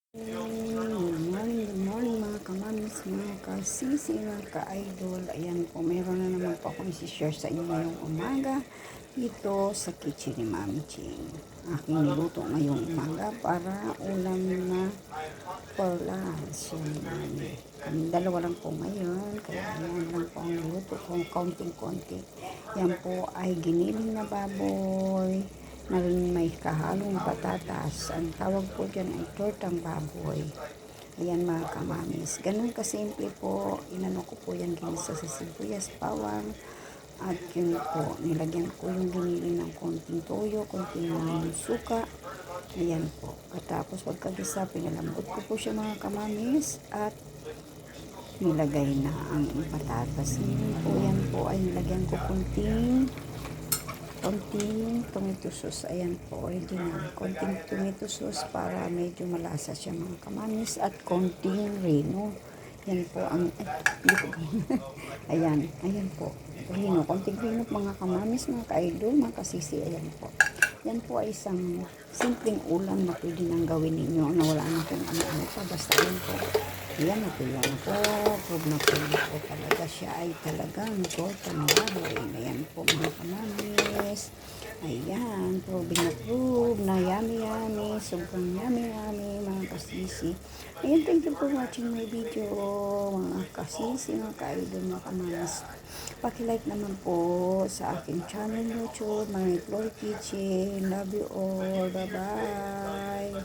Good morning mga kamamis, mga kasisi, mga ka-idol. Ayan po, meron na naman po akong isi-share sa inyo ngayong umaga dito sa kitchen ni Mami Ching. Aking niluto ngayong umaga para ulam na perlas. Kami dalawa lang po ngayon, kaya yan lang po ang niluto ko, kaunting-konti. Yan po ay giniling na baboy na rin may kahalong patatas. Ang tawag po dyan ay tortang baboy. Ayan mga kamamis. Ganun kasimple po. Inano ko po yan ginisa sa sibuyas, bawang. At yun po, nilagyan ko yung giniling ng konting toyo, konting suka. Ayan po. Katapos pagkagisa, pinalambot ko po siya mga kamamis. At nilagay na ang patatas. Ngayon po, yan po ay nilagyan ko konting tomato sauce. Ayan po, original. Konting tomato sauce para medyo malasa siya mga kamamis. At konting reno. Yan po ang, ayan po. Reno, konting reno mga kamamis, mga ka-idol, mga kasisi. Ayan po. Yan po ay isang simpleng ulam na pwede nang gawin ninyo na wala na kung ano-ano pa. Basta yan po. Ayan, napila na po. Prove na po talaga siya ay talagang tortang baboy. Ayan po mga kamamis. Ayan, prove na yummy. Sobrang yummy mga kasisi. Ayan, thank you for watching my video. Mga kasisi, mga ka-idol, mga kamamis. Paki-like naman po sa aking channel YouTube, Mami Floor Kitchen. Love you all. Bye-bye.